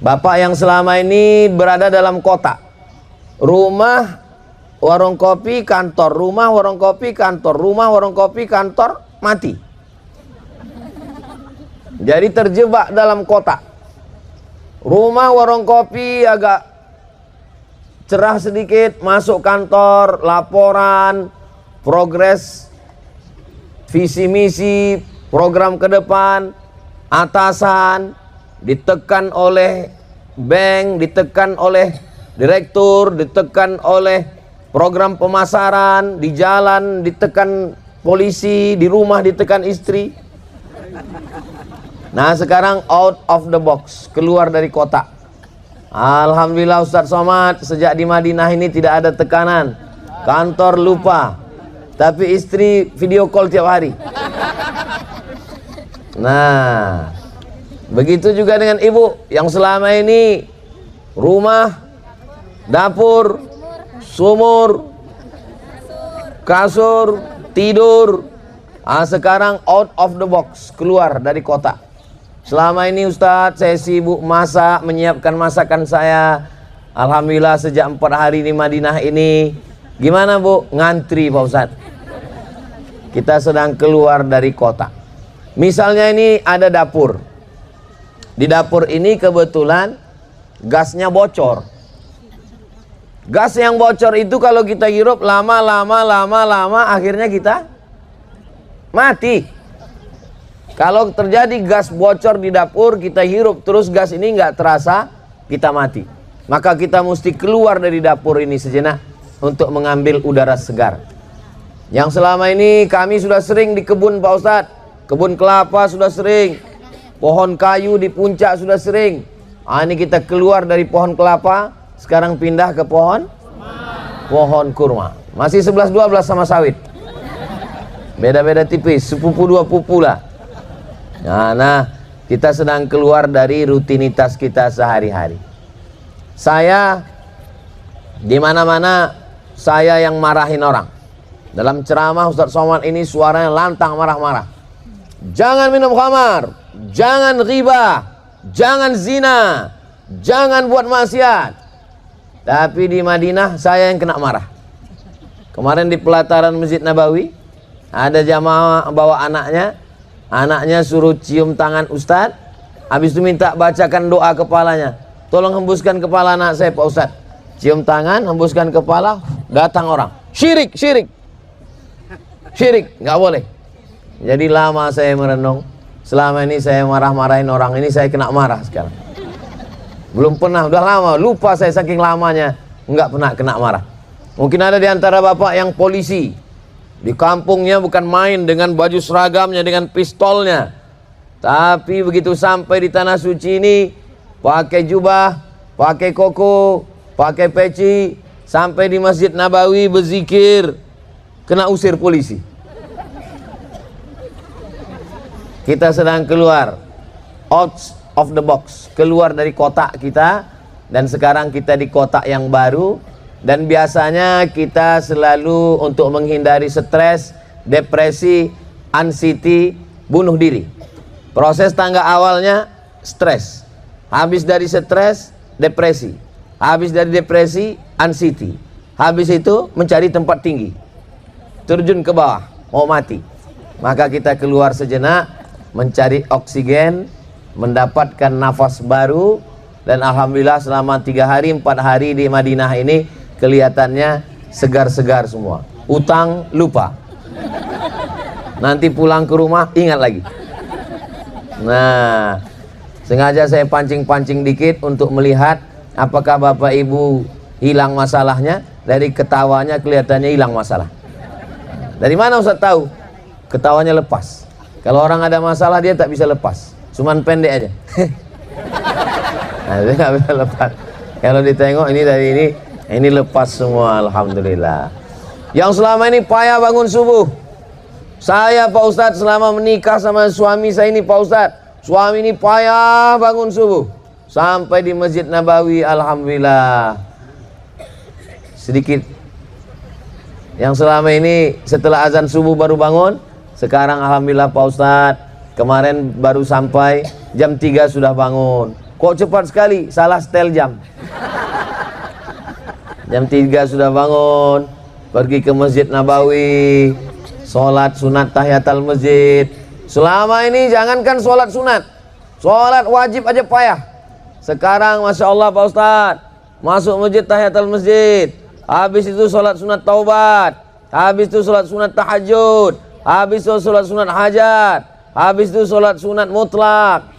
Bapak yang selama ini berada dalam kota, rumah, warung kopi, kantor, rumah, warung kopi, kantor, rumah, warung kopi, kantor, mati. Jadi terjebak dalam kota. Rumah, warung kopi agak cerah sedikit, masuk kantor, laporan, progres, visi misi, program ke depan, atasan, ditekan oleh bank, ditekan oleh direktur, ditekan oleh program pemasaran, di jalan ditekan polisi, di rumah ditekan istri. Nah sekarang out of the box, keluar dari kota. Alhamdulillah Ustadz Somad, sejak di Madinah ini tidak ada tekanan. Kantor lupa, tapi istri video call tiap hari. Nah, begitu juga dengan ibu yang selama ini rumah, dapur, sumur, kasur, tidur. Sekarang out of the box, keluar dari kota. Selama ini Ustadz saya sibuk masak, menyiapkan masakan saya. Alhamdulillah sejak 4 hari di Madinah ini. Gimana Bu? Ngantri Pak Ustadz. Kita sedang keluar dari kota. Misalnya ini ada dapur. Di dapur ini kebetulan gasnya bocor. Gas yang bocor itu kalau kita hirup lama akhirnya kita mati. Kalau terjadi gas bocor di dapur, kita hirup terus gas ini nggak terasa, kita mati. Maka kita mesti keluar dari dapur ini sejenak untuk mengambil udara segar. Yang selama ini kami sudah sering di kebun Pak Ustadz. Kebun kelapa sudah sering, pohon kayu di puncak sudah sering. Ini kita keluar dari pohon kelapa, sekarang pindah ke pohon kurma. Masih 11-12 sama sawit. Beda-beda tipis, sepupu dua pupu lah. Nah, kita sedang keluar dari rutinitas kita sehari-hari. Saya di mana-mana saya yang marahin orang. Dalam ceramah Ustadz Somad ini suaranya lantang marah-marah. Jangan minum khamar, jangan ghibah, jangan zina, jangan buat maksiat. Tapi di Madinah saya yang kena marah. Kemarin di pelataran Masjid Nabawi ada jamaah bawa anaknya suruh cium tangan Ustadz. Habis itu minta bacakan doa kepalanya. Tolong hembuskan kepala anak saya Pak Ustadz. Cium tangan, hembuskan kepala, datang orang. Syirik, nggak boleh. Jadi lama saya merenung. Selama ini saya marah-marahin orang ini, saya kena marah sekarang. Belum pernah, udah lama, lupa saya saking lamanya nggak pernah kena marah. Mungkin ada di antara bapak yang polisi. Di kampungnya bukan main dengan baju seragamnya, dengan pistolnya. Tapi begitu sampai di tanah suci ini, pakai jubah, pakai koko, pakai peci. Sampai di Masjid Nabawi berzikir, kena usir polisi. Kita sedang keluar, out of the box. Keluar dari kotak kita, dan sekarang kita di kotak yang baru. Dan biasanya kita selalu untuk menghindari stres, depresi, anxiety, bunuh diri. Proses tangga awalnya stres. Habis dari stres, depresi. Habis dari depresi, anxiety. Habis itu mencari tempat tinggi. Terjun ke bawah, mau mati. Maka kita keluar sejenak, mencari oksigen, mendapatkan nafas baru. Dan Alhamdulillah selama 3 hari, 4 hari di Madinah ini kelihatannya segar-segar semua. Utang lupa. Nanti pulang ke rumah ingat lagi. Nah, sengaja saya pancing-pancing dikit untuk melihat apakah Bapak Ibu hilang masalahnya. Dari ketawanya kelihatannya hilang masalah. Dari mana Ustaz tahu? Ketawanya lepas. Kalau orang ada masalah dia tak bisa lepas. Cuman pendek aja. Nah, dia nggak bisa lepas. Kalau ditengok ini dari ini lepas semua, Alhamdulillah. Yang selama ini payah bangun subuh. Saya Pak Ustadz selama menikah sama suami saya ini Pak Ustadz, suami ini payah bangun subuh. Sampai di Masjid Nabawi, Alhamdulillah. Sedikit. Yang selama ini setelah azan subuh baru bangun. Sekarang Alhamdulillah Pak Ustadz, kemarin baru sampai jam 3 sudah bangun. Kok cepat sekali? Salah setel jam. Jam 3 sudah bangun, pergi ke Masjid Nabawi, sholat sunat tahiyatul masjid. Selama ini jangankan sholat sunat, sholat wajib aja payah. Sekarang Masya Allah Pak Ustadz, masuk masjid tahiyatul masjid, habis itu sholat sunat taubat, habis itu sholat sunat tahajud, habis itu sholat sunat hajat, habis itu sholat sunat mutlak.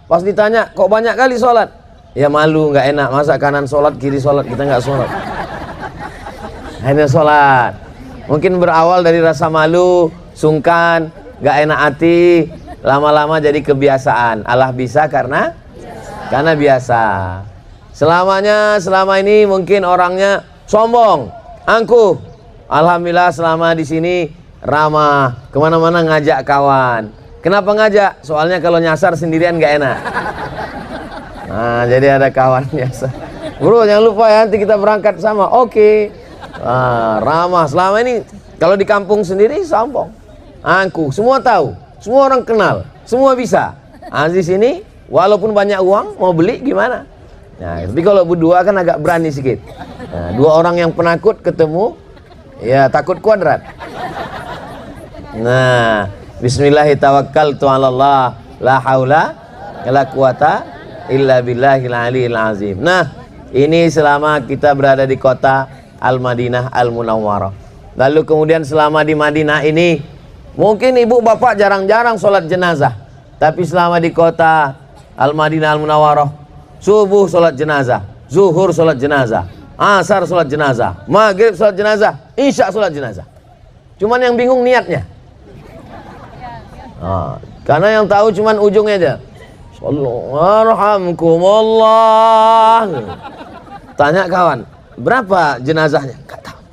Pas ditanya, kok banyak kali sholat? Ya malu, nggak enak, masa kanan sholat, kiri sholat, kita nggak sholat. Hanya sholat. Mungkin berawal dari rasa malu, sungkan, nggak enak hati, lama-lama jadi kebiasaan. Allah bisa karena biasa. Selama ini mungkin orangnya sombong, angkuh. Alhamdulillah selama di sini ramah, kemana-mana ngajak kawan. Kenapa ngajak? Soalnya kalau nyasar sendirian nggak enak. Nah, jadi ada kawan biasa. Bro, jangan lupa ya, nanti kita berangkat sama. Oke. Ramah. Selama ini kalau di kampung sendiri sombong, angkuh. Semua tahu, semua orang kenal, semua bisa. Di sini walaupun banyak uang, mau beli gimana? Nah, tapi kalau berdua kan agak berani sedikit. Nah, dua orang yang penakut ketemu, ya takut kuadrat. Nah, bismillahirrahmanirrahim, Allah, la haula wala quwata illa billahil aliyil azim. Nah, ini selama kita berada di kota Al-Madinah Al-Munawwarah. Lalu kemudian selama di Madinah ini, mungkin ibu bapak jarang-jarang sholat jenazah. Tapi selama di kota Al-Madinah Al-Munawwarah, subuh sholat jenazah, zuhur sholat jenazah, asar sholat jenazah, maghrib sholat jenazah, isya sholat jenazah. Cuman yang bingung niatnya. Karena yang tahu cuman ujungnya aja. Alhamdulillah. Tanya kawan, berapa jenazahnya? Enggak tahu.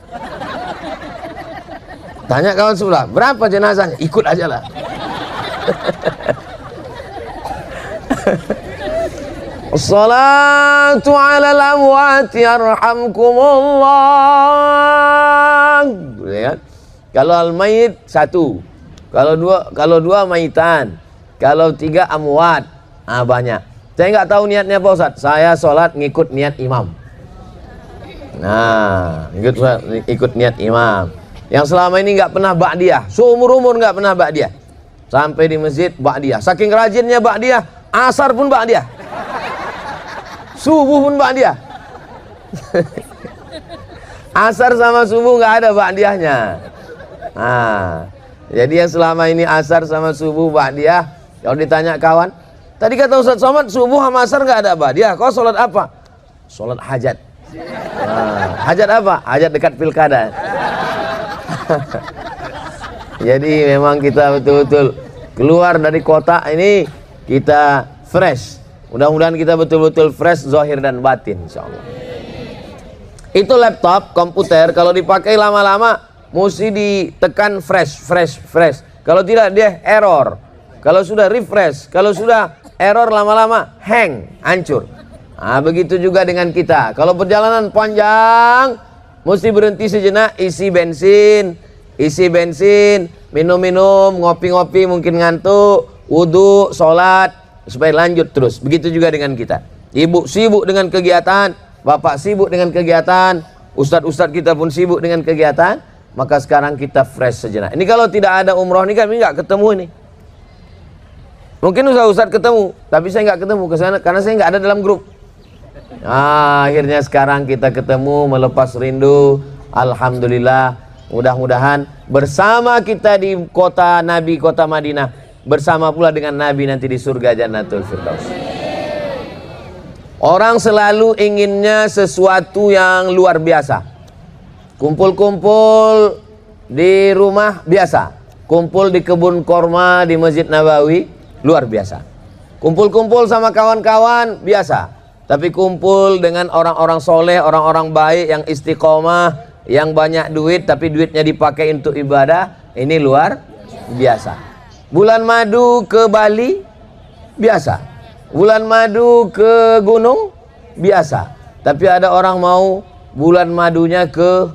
Tanya kawan sebelah, berapa jenazahnya? Ikut aja lah. Assalatu ala al-amwati yarhamkumullah. Lihat. Kalau al-mayit satu, kalau dua mayitan, kalau tiga amwat, banyak. Saya nggak tahu niatnya Pak Ustadz. Saya sholat ngikut niat imam. Nah, ikut niat imam. Yang selama ini nggak pernah ba'diyah, seumur umur nggak pernah ba'diyah. Sampai di masjid ba'diyah. Saking rajinnya ba'diyah, asar pun ba'diyah, subuh pun ba'diyah. Asar sama subuh nggak ada ba'diyahnya. Nah, jadi yang selama ini asar sama subuh ba'diyah, kalau ditanya kawan, tadi kata Ustadz Somad subuh sama asar nggak ada ba'diyah, kau sholat apa? Sholat hajat. Hajat apa? Hajat dekat pilkada. Jadi memang kita betul-betul keluar dari kota ini, kita fresh. Mudah-mudahan kita betul-betul fresh zahir dan batin, insyaallah. Itu laptop, komputer, kalau dipakai lama-lama mesti ditekan fresh. Kalau tidak dia error. Kalau sudah refresh, kalau sudah error lama-lama hang, hancur. Nah, begitu juga dengan kita. Kalau perjalanan panjang, mesti berhenti sejenak, isi bensin, minum-minum, ngopi-ngopi, mungkin ngantuk, wudhu, sholat, supaya lanjut terus. Begitu juga dengan kita. Ibu sibuk dengan kegiatan, bapak sibuk dengan kegiatan, ustadz-ustadz kita pun sibuk dengan kegiatan, maka sekarang kita fresh sejenak. Ini kalau tidak ada umroh ini kami nggak ketemu ini. Mungkin ustadz ketemu, tapi saya nggak ketemu karena saya nggak ada dalam grup. Akhirnya sekarang kita ketemu, melepas rindu. Alhamdulillah. Mudah-mudahan bersama kita di kota Nabi, kota Madinah, bersama pula dengan Nabi nanti di surga Jannatul Firdaus. Orang selalu inginnya sesuatu yang luar biasa. Kumpul-kumpul di rumah biasa, kumpul di kebun korma di Masjid Nabawi luar biasa, kumpul-kumpul sama kawan-kawan biasa. Tapi kumpul dengan orang-orang soleh, orang-orang baik yang istiqomah, yang banyak duit tapi duitnya dipakai untuk ibadah, ini luar biasa. Bulan madu ke Bali biasa, bulan madu ke gunung biasa. Tapi ada orang mau bulan madunya ke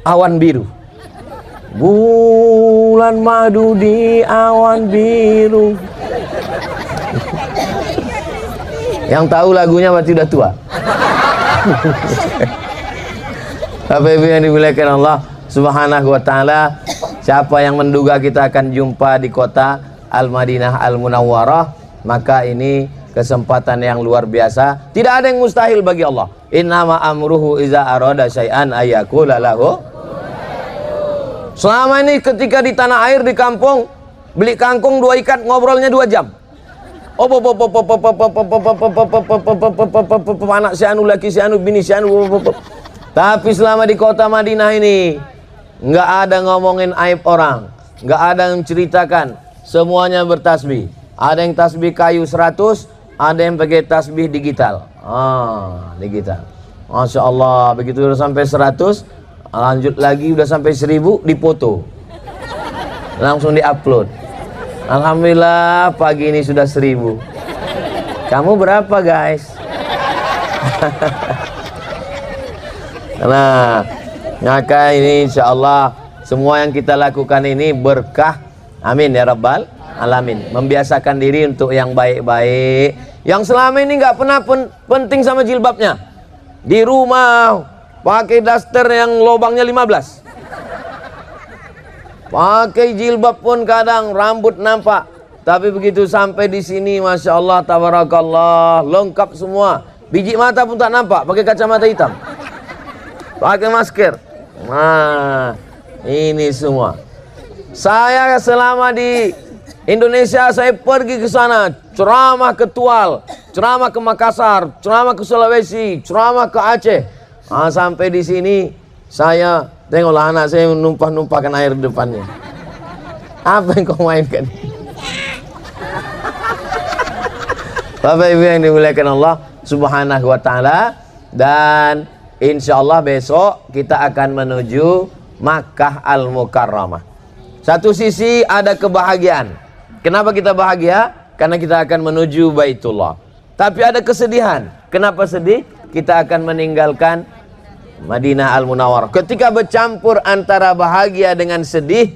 awan biru. Bulan madu di awan biru. Yang tahu lagunya berarti udah tua. Bapak Ibu yang dimuliakan Allah Subhanahu wa taala, siapa yang menduga kita akan jumpa di kota Al-Madinah Al-Munawwarah, maka ini kesempatan yang luar biasa. Tidak ada yang mustahil bagi Allah. Innama amruhu iza arada syai'an ayyaqula lahu. Selama ini ketika di tanah air di kampung, beli kangkung 2 ikat ngobrolnya 2 jam. Anak si anu, laki si anu, bini si anu. Tapi selama di kota Madinah ini nggak ada ngomongin aib orang, nggak ada yang menceritakan, semuanya bertasbih. Ada yang tasbih kayu 100, ada yang pakai tasbih digital. Digital. Masya Allah, begitu udah sampai 100, lanjut lagi udah sampai 1000, dipoto, langsung diupload. Alhamdulillah pagi ini sudah 1000. Kamu berapa guys? Nah, maka ini insya Allah semua yang kita lakukan ini berkah. Amin ya rabbal alamin. Membiasakan diri untuk yang baik-baik, yang selama ini nggak pernah penting sama jilbabnya. Di rumah pakai daster yang lubangnya 15. Pakai jilbab pun kadang rambut nampak. Tapi begitu sampai di sini, masya Allah, tabarakallah, lengkap semua. Biji mata pun tak nampak, pakai kacamata hitam, pakai masker. Nah, ini semua. Saya selama di Indonesia, saya pergi ke sana, ceramah ke Tual, ceramah ke Makassar, ceramah ke Sulawesi, ceramah ke Aceh. Sampai di sini, saya tengoklah anak saya numpah-numpahkan air di depannya. Apa yang kau mainkan? Bapak Ibu yang dimuliakan Allah Subhanahu wa taala, dan insya Allah besok kita akan menuju Makkah Al-Mukarramah. Satu sisi ada kebahagiaan. Kenapa kita bahagia? Karena kita akan menuju Baitullah. Tapi ada kesedihan. Kenapa sedih? Kita akan meninggalkan Madinah Al-Munawwarah. Ketika bercampur antara bahagia dengan sedih,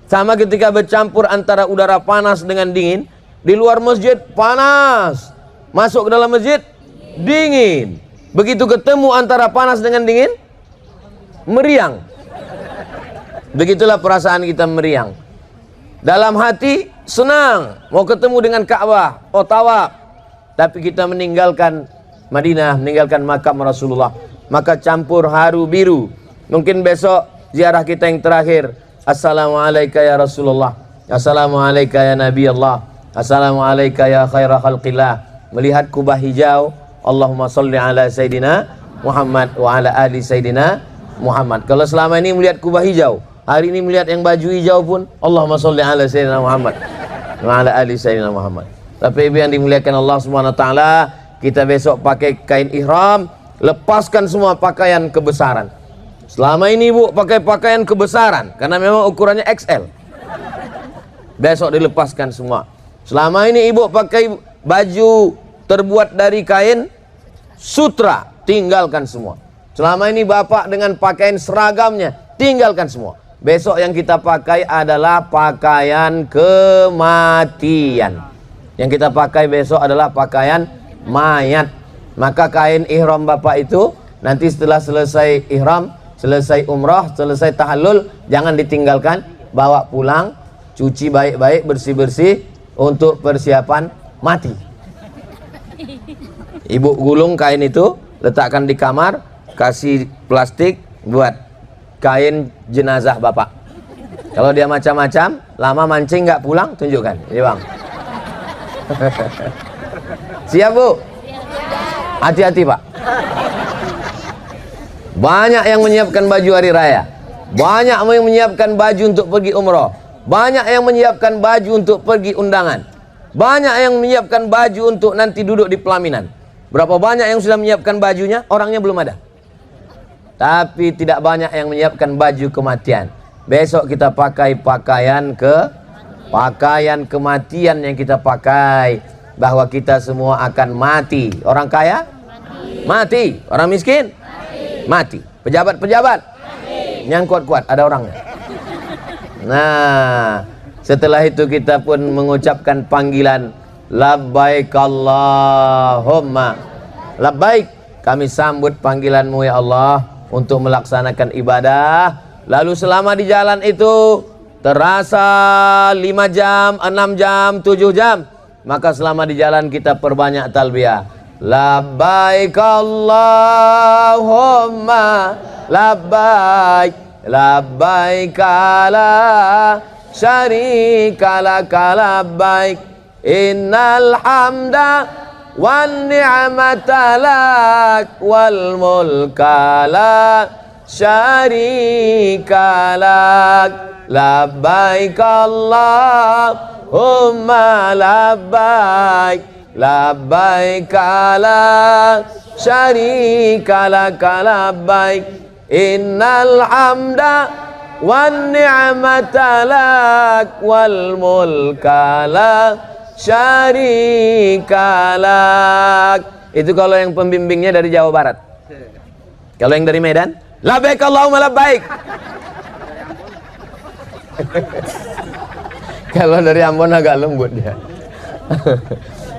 sama ketika bercampur antara udara panas dengan dingin. Di luar masjid panas, masuk ke dalam masjid dingin. Begitu ketemu antara panas dengan dingin, meriang. Begitulah perasaan kita, meriang. Dalam hati senang, mau ketemu dengan Ka'bah, tawaf. Tapi kita meninggalkan Madinah, meninggalkan makam Rasulullah, maka campur haru biru. Mungkin besok ziarah kita yang terakhir. Assalamualaikum ya Rasulullah, assalamualaikum ya Nabi Allah, assalamualaikum ya khairah khalqillah. Melihat kubah hijau, Allahumma salli ala Sayyidina Muhammad wa ala ali Sayyidina Muhammad. Kalau selama ini melihat kubah hijau, hari ini melihat yang baju hijau pun, Allahumma salli ala Sayyidina Muhammad wa ala ali Sayyidina Muhammad. Tapi ibu yang dimuliakan Allah Subhanahu wa taala, kita besok pakai kain ihram, lepaskan semua pakaian kebesaran. Selama ini ibu pakai pakaian kebesaran karena memang ukurannya XL. Besok dilepaskan semua. Selama ini ibu pakai baju terbuat dari kain sutra, tinggalkan semua. Selama ini bapak dengan pakaian seragamnya, tinggalkan semua. Besok yang kita pakai adalah pakaian kematian. Yang kita pakai besok adalah pakaian mayat. Maka kain ihram bapak itu nanti setelah selesai ihram, selesai umrah, selesai tahallul, jangan ditinggalkan, bawa pulang, cuci baik-baik, bersih-bersih untuk persiapan mati. Ibu gulung kain itu, letakkan di kamar, kasih plastik buat kain jenazah bapak. Kalau dia macam-macam, lama mancing nggak pulang, tunjukkan. Ini bang. Siap bu? Hati-hati pak. Banyak yang menyiapkan baju hari raya, banyak yang menyiapkan baju untuk pergi umroh, banyak yang menyiapkan baju untuk pergi undangan, banyak yang menyiapkan baju untuk nanti duduk di pelaminan. Berapa banyak yang sudah menyiapkan bajunya, orangnya belum ada. Tapi tidak banyak yang menyiapkan baju kematian. Besok kita pakai pakaian kematian yang kita pakai, bahwa kita semua akan mati. Orang kaya mati, orang miskin mati, pejabat-pejabat yang kuat-kuat ada orangnya. Nah, setelah itu kita pun mengucapkan panggilan labbaik Allahumma labbaik. Kami sambut panggilanmu ya Allah untuk melaksanakan ibadah. Lalu selama di jalan itu terasa 5 jam, 6 jam, 7 jam, maka selama di jalan kita perbanyak talbiyah. Labbaik Allahumma labbaik, labbaik la syarika laka labbaik, innal hamda wan ni'mata lak wal mulka la syarika lak, labbaik Allahumma labbaik, labbaik la syarika laka labbaik, innal hamda wan ni'mata lak wal mulka la syarika lak. Itu kalau yang pembimbingnya dari Jawa Barat. Kalau yang dari Medan, labbaik Allahumma labbaik. Kalau dari Ambon agak lembut dia.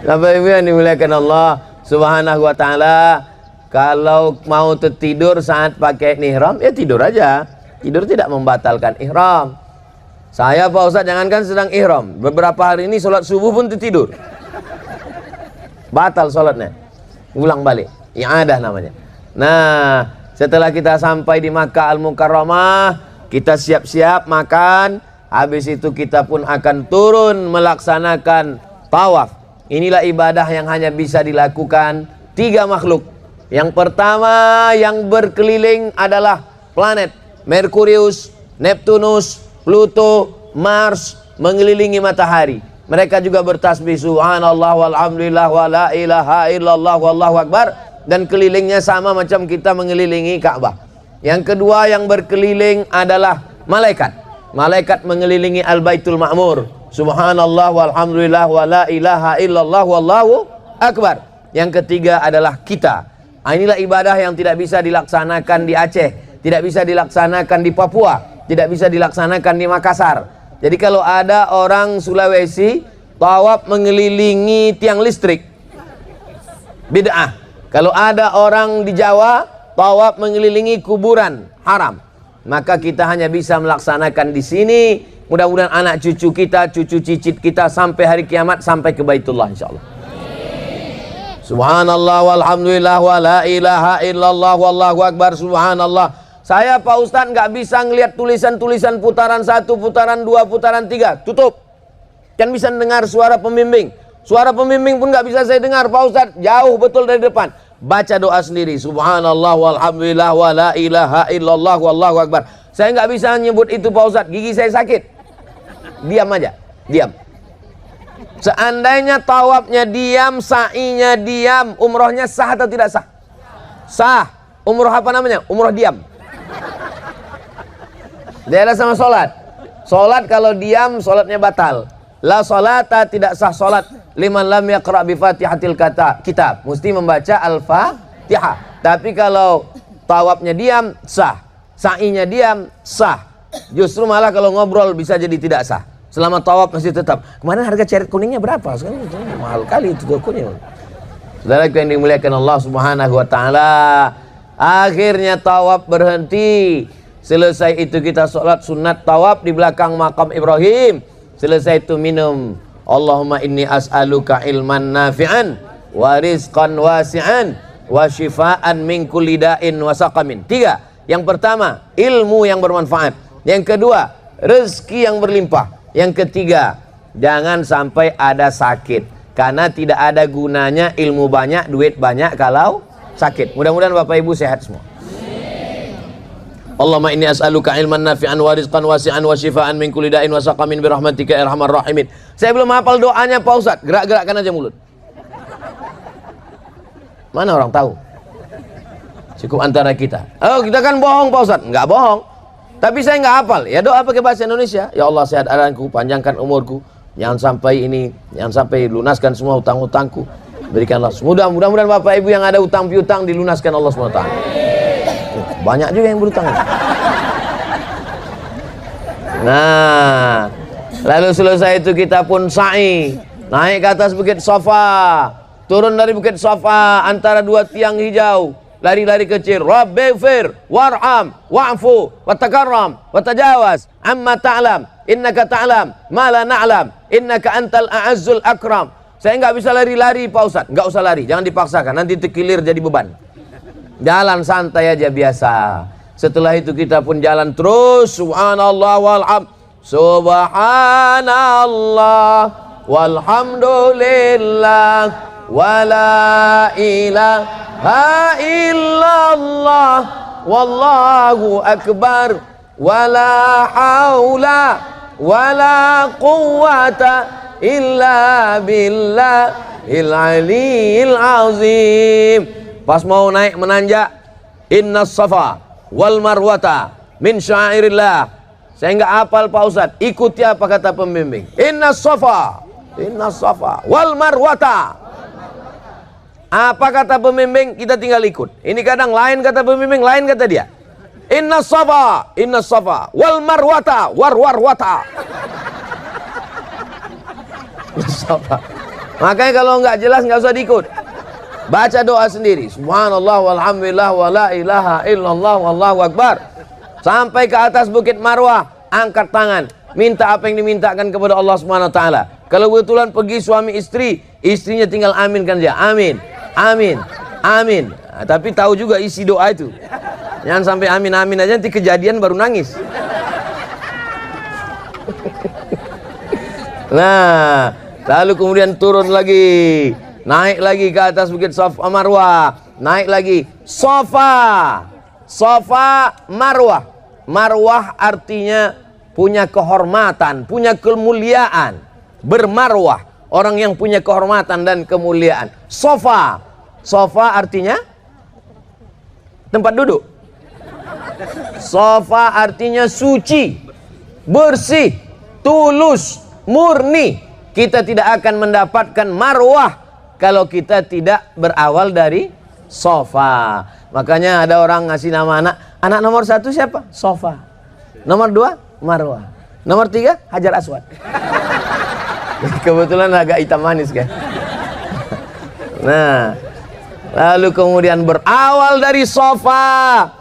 Bapak Ibu yang dimuliakan Allah Subhanahu wa taala, kalau mau tertidur saat pakai ihram ya tidur aja. Tidur tidak membatalkan ihram. Saya Pak Ustadz jangankan sedang ihram, beberapa hari ini sholat subuh pun tertidur. Batal sholatnya. Ulang balik. I'adah namanya. Nah, setelah kita sampai di Makkah Al-Mukarramah, kita siap-siap makan. Habis itu kita pun akan turun melaksanakan tawaf. Inilah ibadah yang hanya bisa dilakukan 3 makhluk. Yang pertama yang berkeliling adalah planet Merkurius, Neptunus, Pluto, Mars mengelilingi matahari. Mereka juga bertasbih subhanallah walhamdulillah wa la ilaha illallah wallahu akbar, dan kelilingnya sama macam kita mengelilingi Ka'bah. Yang kedua yang berkeliling adalah malaikat. Malaikat mengelilingi Al-Baitul Ma'mur. Subhanallah walhamdulillah wa la ilaha illallah wallahu akbar. Yang ketiga adalah kita. Inilah ibadah yang tidak bisa dilaksanakan di Aceh, tidak bisa dilaksanakan di Papua, tidak bisa dilaksanakan di Makassar. Jadi kalau ada orang Sulawesi tawaf mengelilingi tiang listrik, bid'ah. Kalau ada orang di Jawa tawaf mengelilingi kuburan, haram. Maka kita hanya bisa melaksanakan di sini. Mudah-mudahan anak cucu kita, cucu cicit kita sampai hari kiamat sampai ke Baitullah insyaallah. Subhanallah walhamdulillah wa la ilaha illallah wallahu akbar. Subhanallah. Saya Pak Ustadz nggak bisa ngelihat tulisan-tulisan putaran 1, putaran 2, putaran 3. Tutup. Kan bisa dengar suara pembimbing. Suara pembimbing pun nggak bisa saya dengar Pak Ustadz. Jauh betul dari depan. Baca doa sendiri. Subhanallah walhamdulillah wa la ilaha illallah wallahu akbar. Saya nggak bisa nyebut itu Pak Ustadz. Gigi saya sakit. Diam aja. Diam. Seandainya tawafnya diam, sa'inya diam, umrohnya sah atau tidak sah? Sah. Umroh apa namanya? Umroh diam. Beda sama sholat. Sholat kalau diam, sholatnya batal. La sholata, tidak sah sholat liman lam yaqra' bi fatihatil kitab. Mesti membaca al-fatihah. Tapi kalau tawafnya diam, sah. Sa'inya diam, sah. Justru malah kalau ngobrol bisa jadi tidak sah. Selama tawaf masih tetap. Kemarin harga ceret kuningnya berapa? Sekarang mahal kali itu kuningnya. Saudara yang dimuliakan Allah Subhanahu wa taala, akhirnya tawaf berhenti. Selesai itu kita sholat sunat tawaf di belakang makam Ibrahim. Selesai itu minum. Allahumma inni as'aluka ilman nafi'an wa rizqan wasi'an wa shifaan min kulli da'in wa saqamin. 3. Yang pertama, ilmu yang bermanfaat. Yang kedua, rezeki yang berlimpah. Yang ketiga, jangan sampai ada sakit. Karena tidak ada gunanya ilmu banyak, duit banyak kalau sakit. Mudah-mudahan Bapak Ibu sehat semua. Allahumma inni as'aluka ilman nafi'an wa rizqan wasi'an wa shifaan min kulli da'in wa saqamin bi rahmatika ya arhamar rahimin. Saya belum hafal doanya Pak Ustadz. Gerak-gerakkan aja mulut. Mana orang tahu? Cukup antara kita. Oh, kita kan bohong Pak Ustadz. Enggak bohong. Tapi saya nggak hafal. Ya doa pakai bahasa Indonesia. Ya Allah sehat adanku, panjangkan umurku. Jangan sampai lunaskan semua hutang-hutangku. Berikanlah. Mudah-mudahan Bapak Ibu yang ada utang piutang dilunaskan Allah SWT. Banyak juga yang berutang. Nah, lalu selesai itu kita pun sa'i. Naik ke atas bukit Safa, turun dari bukit Safa antara dua tiang hijau, lari-lari kecil. Rabbighfir warham wa'fu watakarram watajawaz amma ta'lam innaka ta'lam ma la na'lam innaka antal a'azzul akram. Saya nggak bisa lari-lari Pak Ustadz. Nggak usah lari, jangan dipaksakan, nanti terkilir jadi beban. Jalan santai aja biasa. Setelah itu kita pun jalan terus. Subhanallah walham, subhanallah walhamdulillah wala ilaha illallah wallahu akbar wala haula wala quwwata illa billahil aliyil azim. Pas mau naik menanjak, innas safa wal marwata min syairillah. Saya nggak hafal Pak Ustadz, ikuti apa kata pembimbing. Innas safa wal marwata. Apa kata pembimbing, kita tinggal ikut. Ini kadang lain kata pembimbing, lain kata dia. Innas safa wal marwata warwata. Makanya kalau nggak jelas nggak usah diikut. Baca doa sendiri. Subhanallah walhamdulillah wala ilaha illallah wallahu akbar. Sampai ke atas bukit Marwah, angkat tangan, minta apa yang dimintakan kepada Allah Subhanahu wa taala. Kalau kebetulan pergi suami istri, istrinya tinggal aminkan dia. Amin. Amin. Amin. Nah, tapi tahu juga isi doa itu. Jangan sampai amin amin aja nanti kejadian baru nangis. Nah, lalu kemudian turun lagi, naik lagi ke atas bukit Safa Marwah, naik lagi Safa Marwah. Marwah artinya punya kehormatan, punya kemuliaan. Bermarwah, orang yang punya kehormatan dan kemuliaan. Safa artinya tempat duduk. Safa artinya suci, bersih, tulus, murni. Kita tidak akan mendapatkan marwah kalau kita tidak berawal dari Safa. Makanya ada orang ngasih nama anak nomor 1 siapa? Safa. Nomor 2 Marwah. Nomor 3 Hajar Aswad. Kebetulan agak hitam manis kan. Nah, lalu kemudian berawal dari Safa.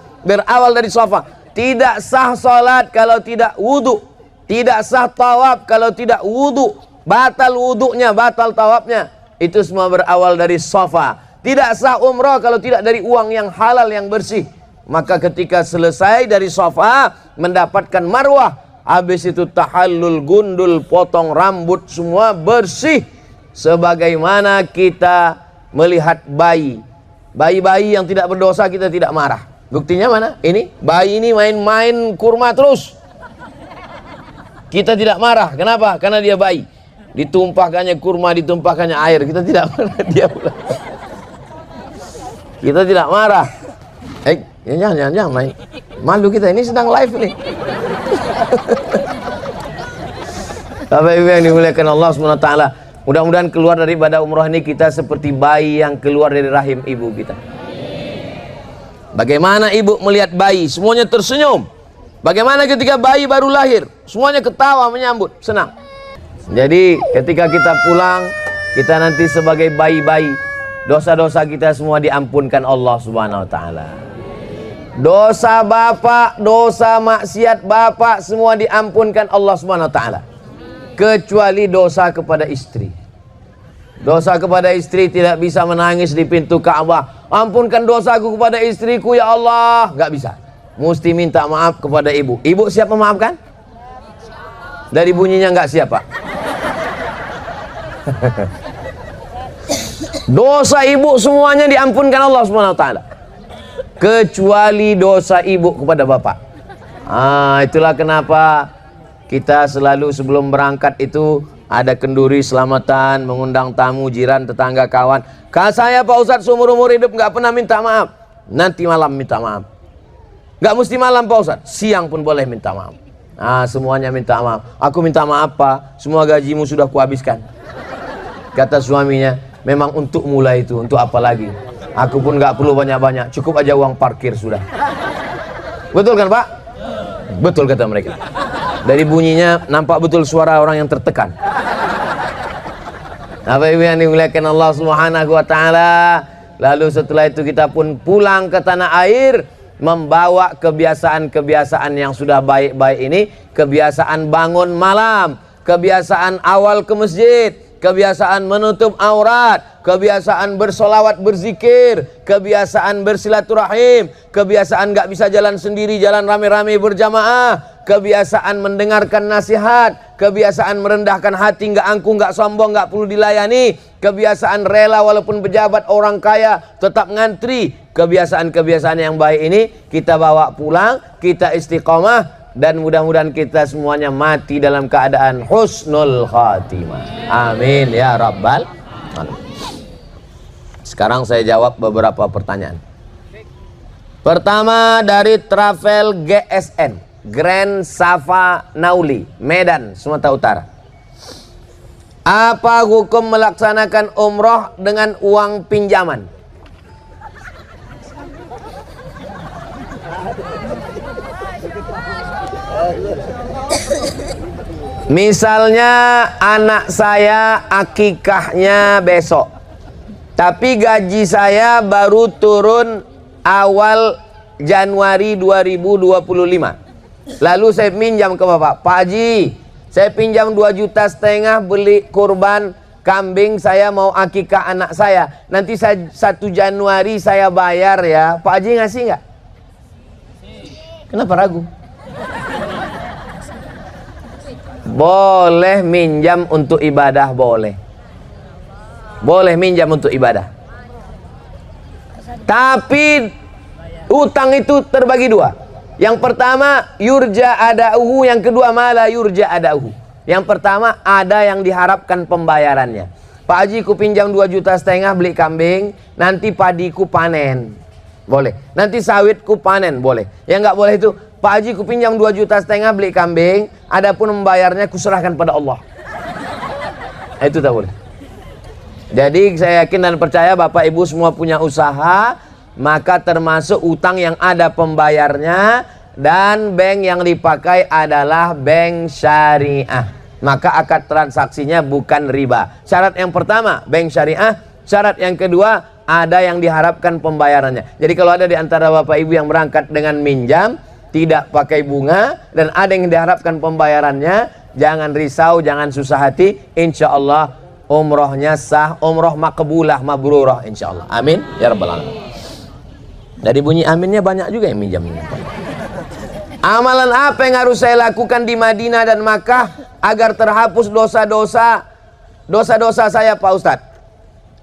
Tidak sah salat kalau tidak wudu. Tidak sah tawaf kalau tidak wudu. Batal wudunya, batal tawafnya. Itu semua berawal dari Safa. Tidak sah umrah kalau tidak dari uang yang halal yang bersih. Maka ketika selesai dari Safa, mendapatkan Marwah. Habis itu tahallul, gundul, potong rambut, semua bersih. Sebagaimana kita melihat bayi. Bayi-bayi yang tidak berdosa kita tidak marah. Buktinya mana? Ini, bayi ini main-main kurma terus. Kita tidak marah. Kenapa? Karena dia bayi. Ditumpahkannya kurma, ditumpahkannya air. Kita tidak marah. Dia pulang. Kita tidak marah. Jangan main. Malu kita, ini sedang live nih. Bapak Ibu yang dimuliakan Allah SWT, mudah-mudahan keluar dari ibadah umroh ini kita seperti bayi yang keluar dari rahim ibu kita. Bagaimana ibu melihat bayi, semuanya tersenyum. Bagaimana ketika bayi baru lahir, semuanya ketawa menyambut, senang. Jadi ketika kita pulang, kita nanti sebagai bayi-bayi, dosa-dosa kita semua diampunkan Allah Subhanahu wa taala. Dosa bapak, dosa maksiat bapak semua diampunkan Allah Subhanahu wa taala. Kecuali dosa kepada istri. Dosa kepada istri tidak bisa menangis di pintu Ka'bah. Ampunkan dosaku kepada istriku ya Allah, nggak bisa. Mesti minta maaf kepada ibu. Ibu siap memaafkan? Dari bunyinya nggak siap, Pak. Dosa ibu semuanya diampunkan Allah Subhanahu wa taala. Kecuali dosa ibu kepada bapak. Itulah kenapa kita selalu sebelum berangkat itu ada kenduri selamatan, mengundang tamu, jiran, tetangga, kawan. Saya Pak Ustadz seumur-umur hidup nggak pernah minta maaf. Nanti malam minta maaf. Nggak mesti malam Pak Ustadz, siang pun boleh minta maaf. Semuanya minta maaf. Aku minta maaf Pak, semua gajimu sudah kuhabiskan. Kata suaminya, memang untuk mulai itu, untuk apa lagi? Aku pun nggak perlu banyak-banyak, cukup aja uang parkir sudah. Betul kan Pak? Betul kata mereka. Dari bunyinya nampak betul suara orang yang tertekan. Bapak Ibu yang dimuliakan Allah Subhanahu wa taala, lalu setelah itu kita pun pulang ke tanah air, membawa kebiasaan-kebiasaan yang sudah baik-baik ini, kebiasaan bangun malam, kebiasaan awal ke masjid, kebiasaan menutup aurat, kebiasaan bersolawat berzikir, kebiasaan bersilaturahim, kebiasaan gak bisa jalan sendiri, jalan rame-rame berjamaah, kebiasaan mendengarkan nasihat, kebiasaan merendahkan hati, gak angkuh, gak sombong, gak perlu dilayani, kebiasaan rela walaupun pejabat orang kaya tetap ngantri. Kebiasaan-kebiasaan yang baik ini kita bawa pulang, kita istiqomah, dan mudah-mudahan kita semuanya mati dalam keadaan husnul khatimah. Amin ya rabbal alamin. Sekarang saya jawab beberapa pertanyaan. Pertama dari Travel GSN, Grand Safa Nauli, Medan, Sumatera Utara. Apa hukum melaksanakan umroh dengan uang pinjaman? Misalnya anak saya akikahnya besok, tapi gaji saya baru turun awal Januari 2025. Lalu saya pinjam ke Bapak, Pak Haji, saya pinjam 2,5 juta beli kurban kambing, saya mau akikah anak saya. Nanti 1 Januari saya bayar ya. Pak Haji ngasih nggak? Kenapa ragu? Boleh minjam untuk ibadah, boleh. Boleh minjam untuk ibadah. Tapi utang itu terbagi dua. Yang pertama yurja adauhu, yang kedua mala yurja adauhu. Yang pertama ada yang diharapkan pembayarannya. Pak Haji ku pinjam 2,5 juta beli kambing, nanti padiku panen. Boleh. Nanti sawitku panen, boleh. Yang nggak boleh itu, Pak Haji ku pinjam 2,5 juta beli kambing, adapun membayarnya kuserahkan pada Allah. Itu tak boleh. Jadi saya yakin dan percaya Bapak Ibu semua punya usaha, maka termasuk utang yang ada pembayarnya, dan bank yang dipakai adalah bank syariah. Maka akad transaksinya bukan riba. Syarat yang pertama bank syariah, syarat yang kedua ada yang diharapkan pembayarannya. Jadi kalau ada di antara Bapak Ibu yang berangkat dengan minjam tidak pakai bunga dan ada yang diharapkan pembayarannya, jangan risau, jangan susah hati. Insya Allah umrohnya sah, umroh makbulah mabrurah insya Allah. Amin ya rabbal alamin. Dari bunyi aminnya banyak juga yang minjam. Amalan apa yang harus saya lakukan di Madinah dan Makkah agar terhapus dosa-dosa saya Pak Ustadz?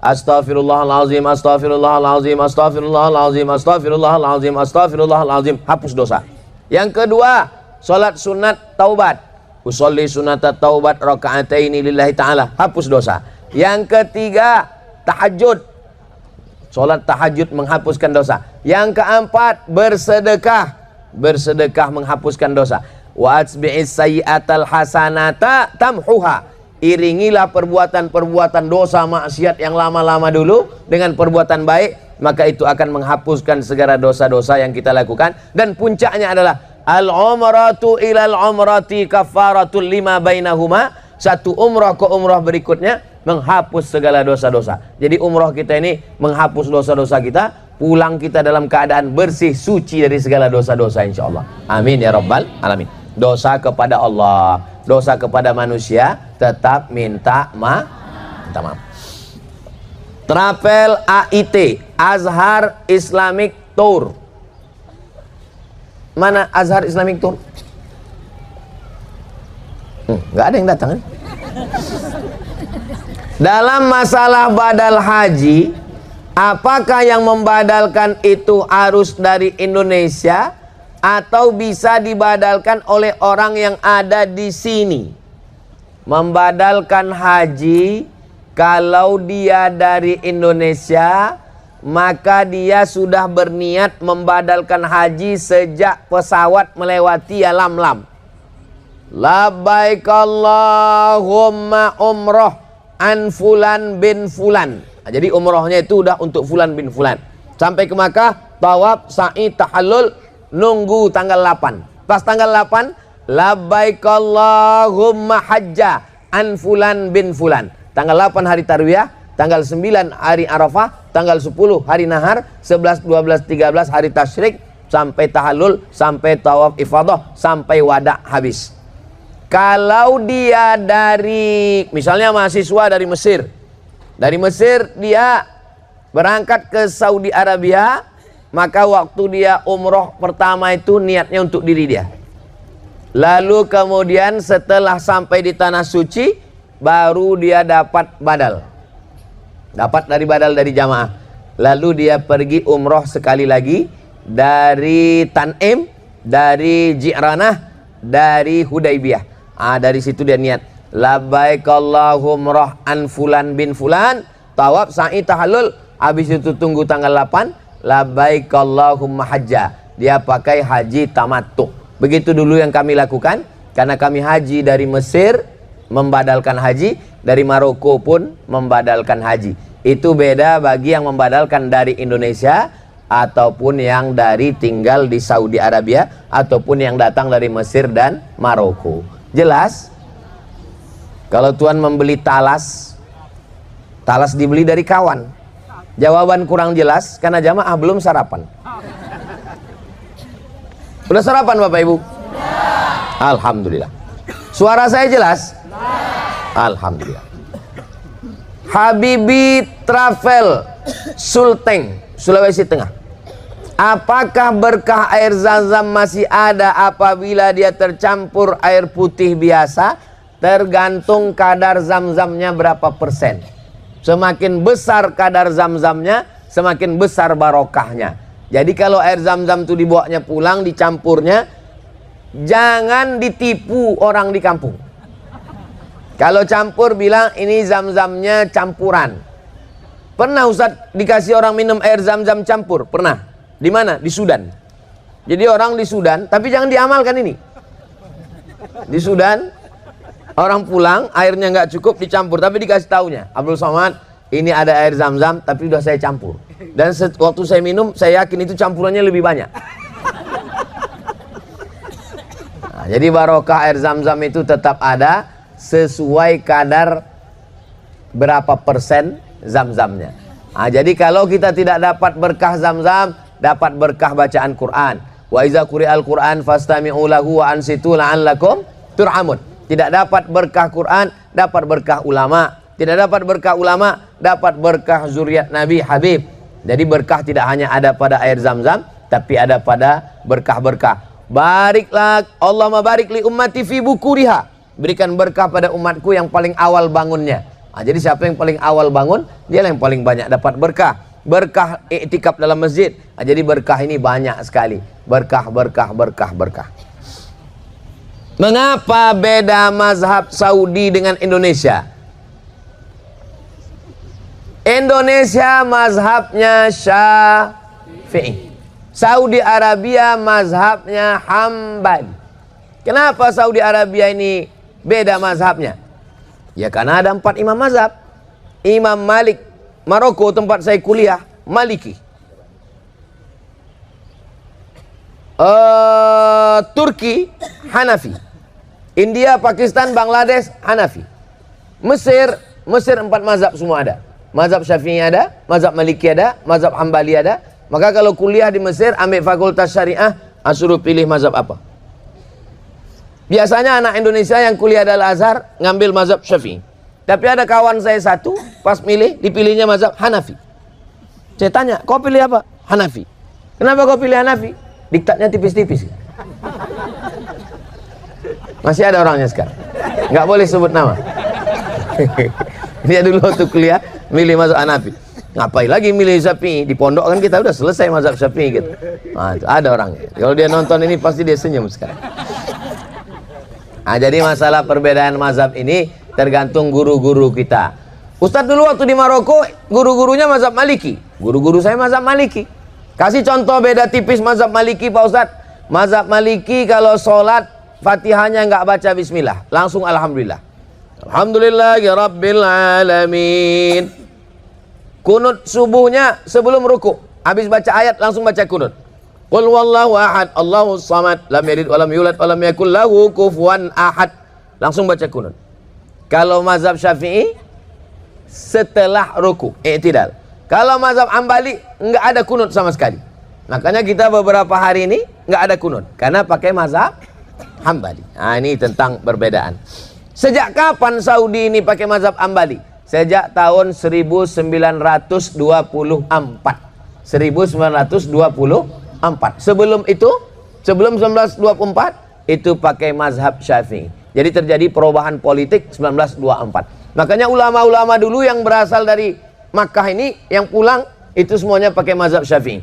Astaghfirullahalazim, astaghfirullahalazim, astaghfirullahalazim, astaghfirullahalazim, astaghfirullahalazim. Hapus dosa. Yang kedua, sholat sunat taubat. Usolli sunata taubat raka'ataini lillahi ta'ala. Hapus dosa. Yang ketiga, tahajud. Sholat tahajud menghapuskan dosa. Yang keempat, bersedekah. Bersedekah menghapuskan dosa. Wa atsbi'is sayyi'atal hasanata tamhuha. Iringilah perbuatan-perbuatan dosa maksiat yang lama-lama dulu dengan perbuatan baik, maka itu akan menghapuskan segala dosa-dosa yang kita lakukan. Dan puncaknya adalah al-umratu ilal umrati kafaratul lima bainahuma. Satu umrah ke umrah berikutnya menghapus segala dosa-dosa. Jadi umrah kita ini menghapus dosa-dosa kita, pulang kita dalam keadaan bersih, suci dari segala dosa-dosa insya Allah. Amin ya rabbal alamin. Dosa kepada Allah, dosa kepada manusia, tetap minta maaf. Travel AIT, Azhar Islamic Tour. Mana Azhar Islamic Tour? Nggak ada yang datang kan? Dalam masalah badal haji, apakah yang membadalkan itu harus dari Indonesia atau bisa dibadalkan oleh orang yang ada di sini? Membadalkan haji, kalau dia dari Indonesia, maka dia sudah berniat membadalkan haji sejak pesawat melewati Lam-Lam. Labbaik Allahumma umroh an fulan bin fulan. Jadi umrohnya itu udah untuk fulan bin fulan. Sampai ke Makkah, tawaf, sa'i, tahallul, nunggu tanggal 8. Pas tanggal 8, labbaik Allahumma hajja an fulan bin fulan. tanggal 8 hari Tarwiyah, tanggal 9 hari Arafah, tanggal 10 hari Nahar, 11, 12, 13 hari Tasyrik, sampai tahallul, sampai tawaf ifadah, sampai wada habis. Kalau dia dari, misalnya mahasiswa dari Mesir, dia berangkat ke Saudi Arabia, maka waktu dia umroh pertama itu niatnya untuk diri dia. Lalu kemudian setelah sampai di tanah suci, baru dia dapat badal. Dapat dari badal dari jamaah. Lalu dia pergi umroh sekali lagi dari Tan'im, dari Ji'ranah, dari Hudaybiyah. Dari situ dia niat. Labbaik Allahumma an fulan bin fulan, tawaf, sa'i, tahallul. Habis itu tunggu tanggal 8, labbaik Allahumma hajja. Dia pakai haji tamattu. Begitu dulu yang kami lakukan, karena kami haji dari Mesir membadalkan haji, dari Maroko pun membadalkan haji. Itu beda bagi yang membadalkan dari Indonesia ataupun yang dari tinggal di Saudi Arabia ataupun yang datang dari Mesir dan Maroko. Jelas? Kalau tuan membeli talas dibeli dari kawan. Jawaban kurang jelas karena jamaah belum sarapan. Udah sarapan Bapak Ibu? Alhamdulillah. Suara saya jelas? Alhamdulillah. Habibi Travel Sulteng, Sulawesi Tengah. Apakah berkah air zam-zam masih ada apabila dia tercampur air putih biasa? Tergantung kadar zam-zamnya berapa persen. Semakin besar kadar zam-zamnya, semakin besar barokahnya. Jadi kalau air zam-zam itu dibawanya pulang, dicampurnya, jangan ditipu orang di kampung. Kalau campur bilang ini zam-zamnya campuran. Pernah Ustadz dikasih orang minum air zam-zam campur? Pernah. Di mana? Di Sudan. Jadi orang di Sudan, tapi jangan diamalkan ini. Di Sudan, orang pulang, airnya nggak cukup dicampur, tapi dikasih taunya, Abdul Somad, ini ada air zam-zam, tapi udah saya campur. Dan waktu saya minum, saya yakin itu campurannya lebih banyak. Nah, jadi barokah air zam-zam itu tetap ada sesuai kadar berapa persen zam-zamnya. Nah, jadi kalau kita tidak dapat berkah zam-zam, dapat berkah bacaan Quran. Wa iza quri'al Quran fastami'u lahu wa ansitu la'allakum turhamun. Tidak dapat berkah Quran, dapat berkah ulama. Tidak dapat berkah ulama, dapat berkah zuriat Nabi Habib. Jadi berkah tidak hanya ada pada air zam-zam, tapi ada pada berkah-berkah. Bariklah, Allahumma barik li ummati fi bukuriha. Berikan berkah pada umatku yang paling awal bangunnya. Nah, jadi siapa yang paling awal bangun, dia yang paling banyak dapat berkah. Berkah iktikaf dalam masjid. Nah, jadi berkah ini banyak sekali. Berkah, berkah, berkah, berkah. Mengapa beda mazhab Saudi dengan Indonesia? Indonesia mazhabnya Syafi'i. Saudi Arabia mazhabnya Hambali. Kenapa Saudi Arabia ini beda mazhabnya? Ya karena ada 4 imam mazhab. Imam Malik, Maroko tempat saya kuliah, Maliki. Turki, Hanafi. India, Pakistan, Bangladesh, Hanafi. Mesir 4 mazhab semua ada. Mazhab Syafi'i ada, mazhab Maliki ada, mazhab Hambali ada. Maka kalau kuliah di Mesir, ambil fakultas syariah, suruh pilih mazhab apa? Biasanya anak Indonesia yang kuliah di Al-Azhar ngambil mazhab Syafi'i. Tapi ada kawan saya satu, pas milih, dipilihnya mazhab Hanafi. Saya tanya, kau pilih apa? Hanafi. Kenapa kau pilih Hanafi? Diktatnya tipis-tipis. Masih ada orangnya sekarang. Nggak boleh sebut nama. Dia dulu waktu kuliah, milih mazhab Hanafi. Ngapain lagi milih Syafi'i? Di pondok kan kita udah selesai mazhab Syafi'i gitu. Nah, itu ada orangnya. Kalau dia nonton ini pasti dia senyum sekarang. Nah, jadi masalah perbedaan mazhab ini tergantung guru-guru kita. Ustadz dulu waktu di Maroko, guru-gurunya mazhab Maliki. Guru-guru saya mazhab Maliki. Kasih contoh beda tipis mazhab Maliki Pak Ustadz. Mazhab Maliki kalau sholat, Fatihahnya nggak baca bismillah, langsung alhamdulillah. Alhamdulillahi rabbil alamin. Kunut subuhnya sebelum ruku, habis baca ayat langsung baca kunut. Qul wallahu ahad, Allahus samad, lam yalid walam yulad walam yakul lahu kufuwan ahad. Langsung baca kunut. Kalau mazhab Syafi'i, setelah ruku, i'tidal. Kalau mazhab Hambali nggak ada kunut sama sekali. Makanya kita beberapa hari ini nggak ada kunut karena pakai mazhab Hambali. Nah, ini tentang perbedaan. Sejak kapan Saudi ini pakai mazhab Hambali? Sejak tahun 1924. 1924. Sebelum itu, sebelum 1924 itu pakai mazhab Syafi'i. Jadi terjadi perubahan politik 1924. Makanya ulama-ulama dulu yang berasal dari Makkah ini yang pulang itu semuanya pakai mazhab Syafi'i.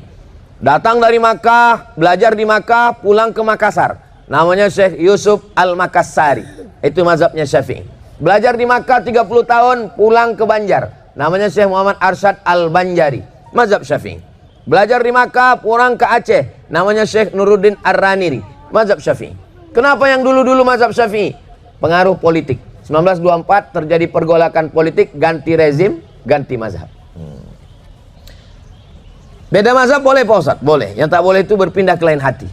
Datang dari Makkah, belajar di Makkah, pulang ke Makassar. Namanya Syekh Yusuf Al-Makassari. Itu mazhabnya Syafi'i. Belajar di Makkah 30 tahun, pulang ke Banjar. Namanya Syekh Muhammad Arsyad Al-Banjari. Mazhab Syafi'i. Belajar di Makkah, pulang ke Aceh. Namanya Syekh Nuruddin Ar-Raniri. Mazhab Syafi'i. Kenapa yang dulu-dulu mazhab Syafi'i? Pengaruh politik. 1924 terjadi pergolakan politik, ganti rezim, ganti mazhab. Beda mazhab boleh Pak Ustadz? Boleh. Yang tak boleh itu berpindah ke lain hati.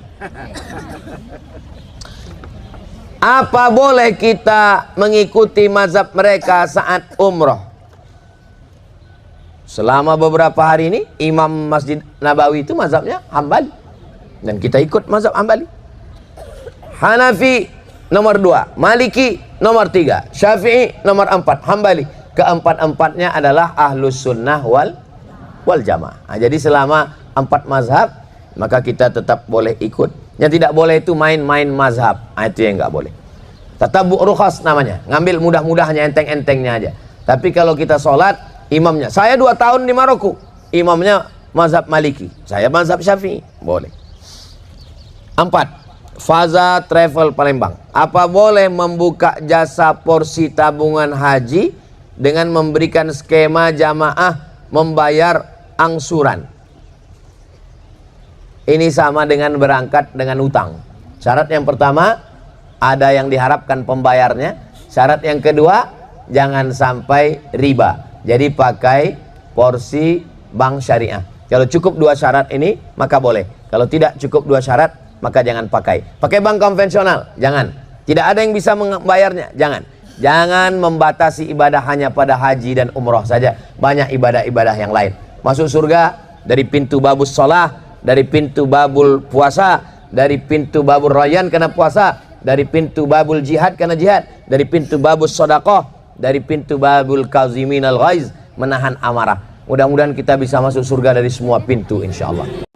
Apa boleh kita mengikuti mazhab mereka saat umroh? Selama beberapa hari ini Imam Masjid Nabawi itu mazhabnya Hambali. Dan kita ikut mazhab Hambali. Hanafi nomor 2, Maliki nomor 3, Syafi'i nomor 4, Hambali. Keempat-empatnya adalah Ahlus Sunnah wal Jamaah. Nah, jadi selama 4 mazhab maka kita tetap boleh ikut. Yang tidak boleh itu main-main mazhab. Nah, itu yang nggak boleh. Tatabbu' rukhas namanya, ngambil mudah-mudahnya, enteng-entengnya aja. Tapi kalau kita sholat, imamnya, saya 2 tahun di Maroko, imamnya mazhab Maliki, saya mazhab Syafi'i, boleh. 4. Faza Travel Palembang. Apa boleh membuka jasa porsi tabungan haji dengan memberikan skema jamaah membayar angsuran? Ini sama dengan berangkat dengan utang. Syarat yang pertama, ada yang diharapkan pembayarnya. Syarat yang kedua, jangan sampai riba. Jadi pakai porsi bank syariah. Kalau cukup 2 syarat ini, maka boleh. Kalau tidak cukup 2 syarat, maka jangan pakai. Pakai bank konvensional, jangan. Tidak ada yang bisa membayarnya, jangan. Jangan membatasi ibadah hanya pada haji dan umroh saja. Banyak ibadah-ibadah yang lain. Masuk surga dari pintu babus sholah, dari pintu babul puasa, dari pintu babul rayyan karena puasa, dari pintu babul jihad karena jihad, dari pintu babus sodakoh, dari pintu babul kazimin al-ghaiz, menahan amarah. Mudah-mudahan kita bisa masuk surga dari semua pintu, insya Allah.